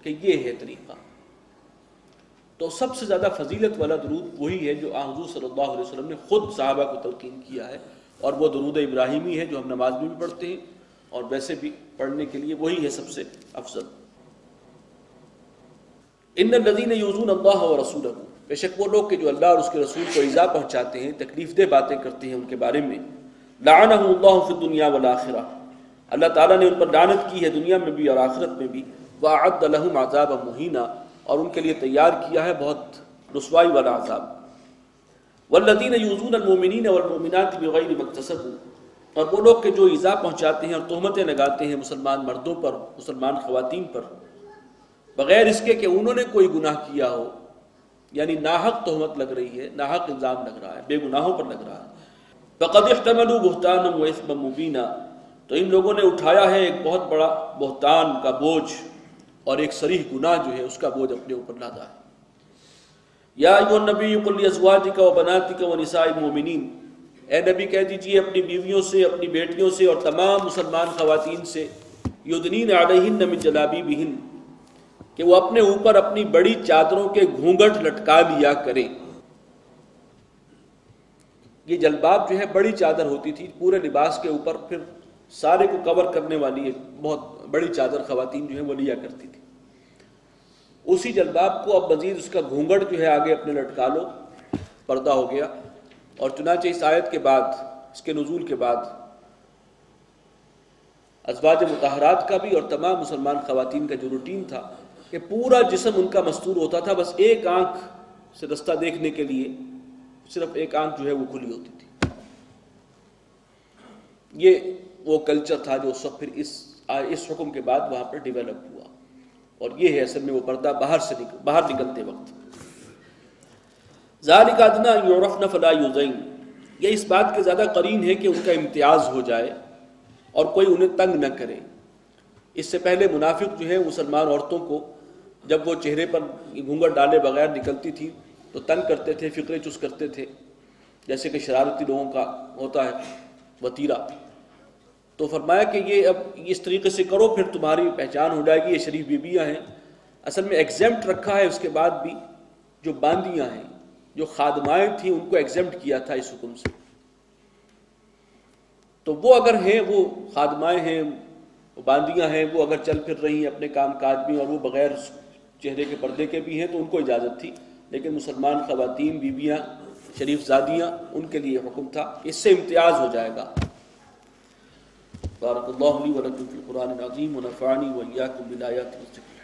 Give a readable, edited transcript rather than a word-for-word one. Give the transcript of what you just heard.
کہ یہ ہے طریقہ۔ تو سب سے زیادہ فضیلت والا درود وہی ہے جو حضور صلی اللہ علیہ وسلم نے خود صحابہ کو تلقین کیا ہے، اور وہ درود ابراہیمی ہے جو ہم نماز میں بھی پڑھتے ہیں، اور ویسے بھی پڑھنے کے لیے وہی ہے سب سے افضل۔ ان الذین یؤذون اللہ ورسولہ، بے شک وہ لوگ کہ جو اللہ اور اس کے رسول کو ایذا پہنچاتے ہیں، تکلیف دہ باتیں کرتے ہیں ان کے بارے میں، لعنہم اللہ فی الدنیا والآخرہ، اللہ تعالیٰ نے ان پر لعنت کی ہے دنیا میں بھی اور آخرت میں بھی، وأعد لہم عذابا مہینا، اور ان کے لیے تیار کیا ہے بہت رسوائی والا عذاب۔ والذین یؤذون المؤمنین والمؤمنات بغیر ما اکتسبوا، اور وہ لوگ کہ جو ایذا پہنچاتے ہیں اور تہمتیں لگاتے ہیں مسلمان مردوں پر، مسلمان خواتین پر، بغیر اس کے کہ انہوں نے کوئی گناہ کیا ہو، یعنی ناحق تہمت لگ رہی ہے، ناحق الزام لگ رہا ہے، بے گناہوں پر لگ رہا ہے۔ فقد احتملوا بہتانا واثما مبینا، تو ان لوگوں نے اٹھایا ہے ایک بہت بڑا بہتان کا بوجھ اور ایک صریح گناہ جو ہے اس کا بوجھ اپنے اوپر لادا ہے۔ یا ایھا النبی قل لازواجک وبناتک ونساء المؤمنین، اے نبی کہہ دیجئے اپنی بیویوں سے، اپنی بیٹیوں سے اور تمام مسلمان خواتین سے، یدنین علیہن من جلابیبہن، کہ وہ اپنے اوپر اپنی بڑی چادروں کے گھونگھٹ لٹکا لیا کریں۔ یہ جلباب جو ہے بڑی چادر ہوتی تھی پورے لباس کے اوپر، پھر سارے کو کور کرنے والی ایک بہت بڑی چادر خواتین جو ہے وہ لیا کرتی تھی۔ اسی جلباب کو اب مزید اس کا گھونگھٹ جو ہے آگے اپنے لٹکا لو، پردہ ہو گیا۔ اور چنانچہ اس آیت کے بعد، اس کے نزول کے بعد، ازواج مطہرات کا بھی اور تمام مسلمان خواتین کا جو روٹین تھا کہ پورا جسم ان کا مستور ہوتا تھا، بس ایک آنکھ سے رستہ دیکھنے کے لیے صرف ایک آنکھ جو ہے وہ کھلی ہوتی تھی۔ یہ وہ کلچر تھا جو اس وقت پھر اس حکم کے بعد وہاں پر ڈیولپ ہوا، اور یہ ہے اصل میں وہ پردہ باہر نکلتے وقت۔ ذالک ادنیٰ ان یعرفن فلا یؤذین، یہ اس بات کے زیادہ قرین ہے کہ ان کا امتیاز ہو جائے اور کوئی انہیں تنگ نہ کرے۔ اس سے پہلے منافق جو ہے مسلمان عورتوں کو جب وہ چہرے پر گھونگھٹ ڈالے بغیر نکلتی تھی تو تنگ کرتے تھے، فقرے چس کرتے تھے، جیسے کہ شرارتی لوگوں کا ہوتا ہے وتیرہ۔ تو فرمایا کہ یہ اب اس طریقے سے کرو پھر تمہاری پہچان ہو جائے گی، یہ شریف بیویاں ہیں۔ اصل میں ایگزمپٹ رکھا ہے اس کے بعد بھی، جو باندیاں ہیں، جو خادمائیں تھیں، ان کو ایگزمپٹ کیا تھا اس حکم سے۔ تو وہ اگر ہیں، وہ خادمائیں ہیں، باندیاں ہیں، وہ اگر چل پھر رہی ہیں اپنے کام کاج میں اور وہ بغیر چہرے کے پردے کے بھی ہیں تو ان کو اجازت تھی، لیکن مسلمان خواتین، بیویاں، شریف زادیاں، ان کے لیے حکم تھا، اس سے امتیاز ہو جائے گا۔ بارک اللہ لی و لکم فی القرآن العظیم ونفعنی و ایاکم بالآیات والذکر